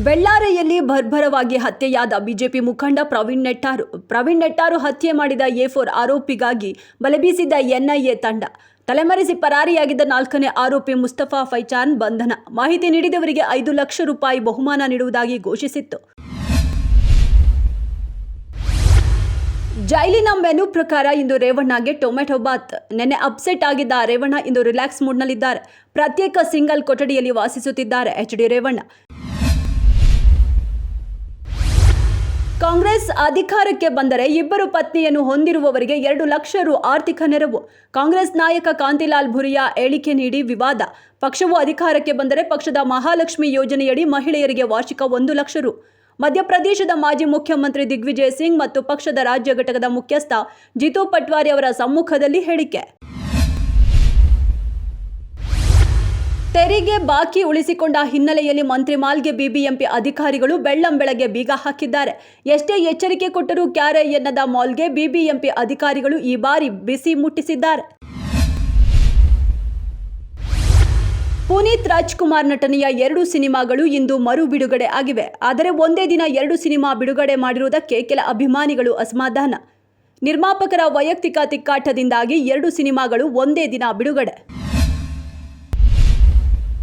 ಬೆಳ್ಳಾರಿಯಲ್ಲಿ ಬರ್ಬರವಾಗಿ ಹತ್ಯೆಯಾದ BJP ಮುಖಂಡ ಪ್ರವೀಣ್ ನೆಟ್ಟಾರು ಹತ್ಯೆ ಮಾಡಿದ ಎ4 ಆರೋಪಿಗಾಗಿ ಬಲೆಬೀಸಿದ್ದ ಎನ್ಐಎ ತಂಡ ತಲೆಮರೆಸಿ ಪರಾರಿಯಾಗಿದ್ದ 4ನೇ ಆರೋಪಿ ಮುಸ್ತಫಾ ಫೈಚಾನ್ ಬಂಧನ. ಮಾಹಿತಿ ನೀಡಿದವರಿಗೆ 5 ಲಕ್ಷ ರೂಪಾಯಿ ಬಹುಮಾನ ನೀಡುವುದಾಗಿ ಘೋಷಿಸಿತ್ತು. ಜೈಲಿನ ಮೆನು ಪ್ರಕಾರ ಇಂದು ರೇವಣ್ಣಗೆ ಟೊಮೆಟೊ ಬಾತ್. ನೆನ್ನೆ ಅಪ್ಸೆಟ್ ಆಗಿದ್ದ ರೇವಣ್ಣ ಇಂದು ರಿಲ್ಯಾಕ್ಸ್ ಮೂಡ್ನಲ್ಲಿದ್ದಾರೆ. ಪ್ರತ್ಯೇಕ ಸಿಂಗಲ್ ಕೊಠಡಿಯಲ್ಲಿ ವಾಸಿಸುತ್ತಿದ್ದಾರೆ ಎಚ್.ಡಿ. ರೇವಣ್ಣ. ಕಾಂಗ್ರೆಸ್ ಅಧಿಕಾರಕ್ಕೆ ಬಂದರೆ ಇಬ್ಬರು ಪತ್ನಿಯನ್ನು ಹೊಂದಿರುವವರಿಗೆ 2 ಲಕ್ಷ ರು ಆರ್ಥಿಕ ನೆರವು. ಕಾಂಗ್ರೆಸ್ ನಾಯಕ ಕಾಂತಿಲಾಲ್ ಭುರಿಯಾ ಹೇಳಿಕೆ ನೀಡಿ ವಿವಾದ. ಪಕ್ಷವು ಅಧಿಕಾರಕ್ಕೆ ಬಂದರೆ ಪಕ್ಷದ ಮಹಾಲಕ್ಷ್ಮಿ ಯೋಜನೆಯಡಿ ಮಹಿಳೆಯರಿಗೆ ವಾರ್ಷಿಕ 1 ಲಕ್ಷ ರು. ಮಧ್ಯಪ್ರದೇಶದ ಮಾಜಿ ಮುಖ್ಯಮಂತ್ರಿ ದಿಗ್ವಿಜಯ್ ಸಿಂಗ್ ಮತ್ತು ಪಕ್ಷದ ರಾಜ್ಯ ಘಟಕದ ಮುಖ್ಯಸ್ಥ ಜಿತು ಪಟ್ವಾರಿ ಅವರ ಸಮ್ಮುಖದಲ್ಲಿ ಹೇಳಿಕೆ. ತೆರಿಗೆ ಬಾಕಿ ಉಳಿಸಿಕೊಂಡ ಹಿನ್ನೆಲೆಯಲ್ಲಿ ಮಂತ್ರಿಮಾಲ್ಗೆ ಬಿಬಿಎಂಪಿ ಅಧಿಕಾರಿಗಳು ಬೆಳ್ಳಂಬೆಳಗ್ಗೆ ಬೀಗ ಹಾಕಿದ್ದಾರೆ. ಎಷ್ಟೇ ಎಚ್ಚರಿಕೆ ಕೊಟ್ಟರೂ ಕ್ಯಾರೆ ಎನ್ನದ ಮಾಲ್ಗೆ ಬಿಬಿಎಂಪಿ ಅಧಿಕಾರಿಗಳು ಈ ಬಾರಿ ಬಿಸಿ ಮುಟ್ಟಿಸಿದ್ದಾರೆ. ಪುನೀತ್ ರಾಜ್ಕುಮಾರ್ ನಟನೆಯ 2 ಸಿನಿಮಾಗಳು ಇಂದು ಮರು ಬಿಡುಗಡೆ ಆಗಿವೆ. ಆದರೆ ಒಂದೇ ದಿನ 2 ಸಿನಿಮಾ ಬಿಡುಗಡೆ ಮಾಡಿರುವುದಕ್ಕೆ ಕೆಲ ಅಭಿಮಾನಿಗಳು ಅಸಮಾಧಾನ. ನಿರ್ಮಾಪಕರ ವೈಯಕ್ತಿಕ ತಿಕ್ಕಾಟದಿಂದಾಗಿ 2 ಸಿನಿಮಾಗಳು ಒಂದೇ ದಿನ ಬಿಡುಗಡೆ.